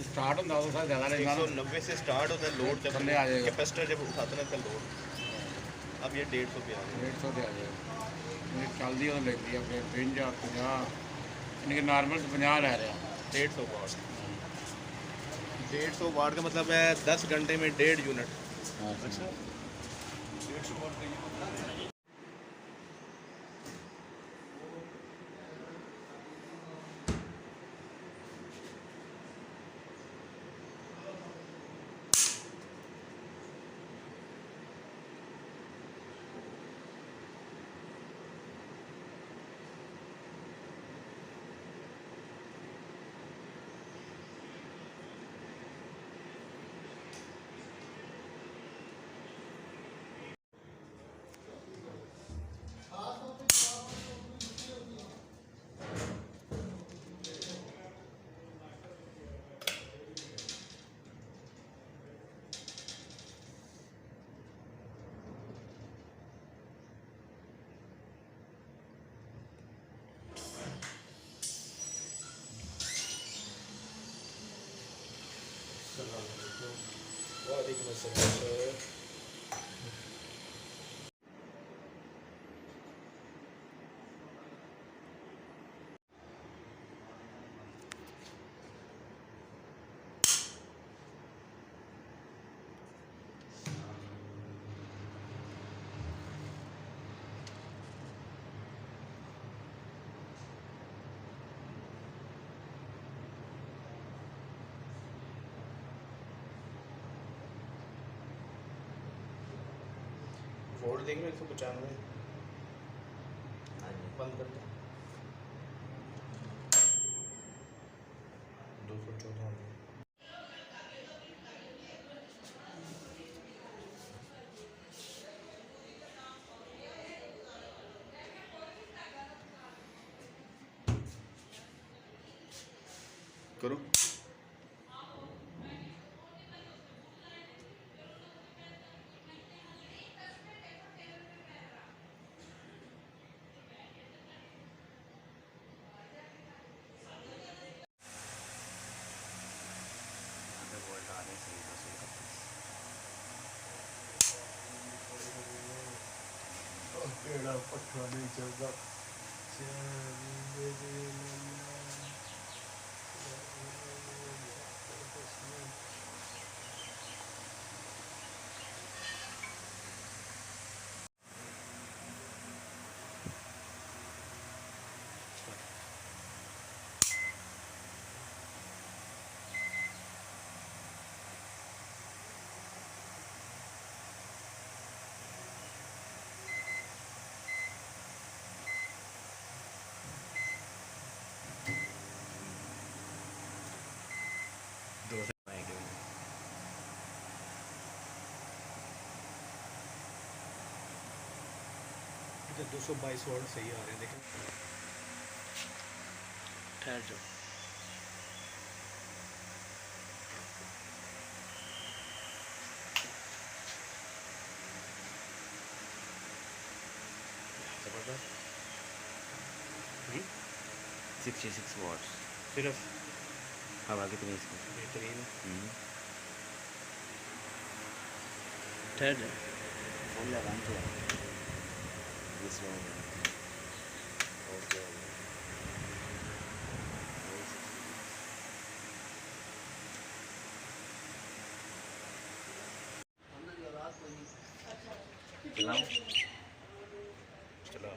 Start होता है तो ज़्यादा रहेगा। 190 से स्टार्ट होता है लोड, जब थल्ले आ जाएगा, कैपेसिटर जब उठाते हैं तो लोड। अब ये 150 पे आ जाएगा। 150 पे आ जाएगा। ये चलती है लेती है अपने 52 50, यानी कि नॉर्मल 50 लै रहा। 150 वाट, 150 वाट का मतलब है 10 घंटे में 1.5 यूनिट। अच्छा, 150 वाट का ये वोल्ट देख रहे हो 195। बंद कर दो। 214 करो। पट्टा नहीं चलता। तो 222 वाट सही आ रहे हैं, देखें। ठहर जाओ। जबरदस्त। 66 वाट्स सिर्फ हवा कितनी इसकी? बेहतरीन। ठहर जाओ, फुल लगान तो इस में चलाओ।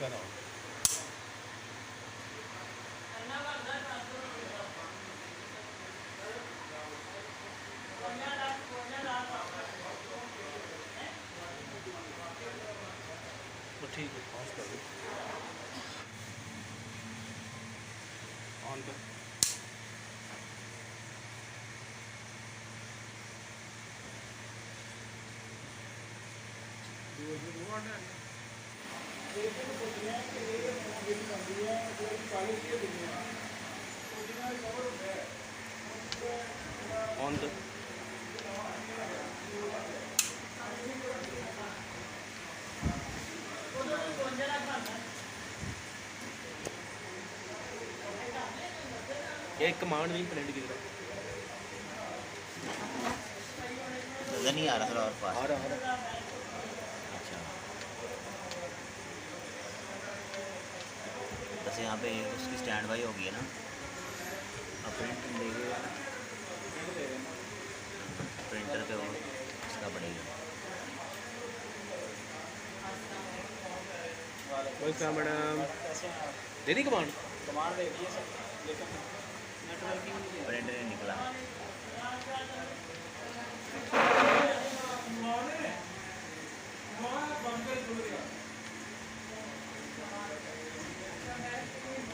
चला ठीक है पॉज कर दो ऑन कर ऑन कर एक कमांड नहीं प्रिंट की तरह नजर नहीं आ रहा थोड़ा और पास आ रहा अच्छा बस यहाँ पे उसकी स्टैंड बाई होगी है ना अब प्रिंट देगा प्रिंटर पे वो उसका पड़ेगा वेलकम मैडम दे दी कमांड प्रिंट नहीं निकला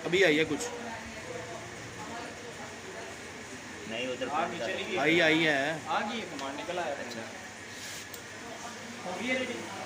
अभी आई है कुछ नहीं उधर आई है आ गई कमांड निकल आया अच्छा हो गई है रेडी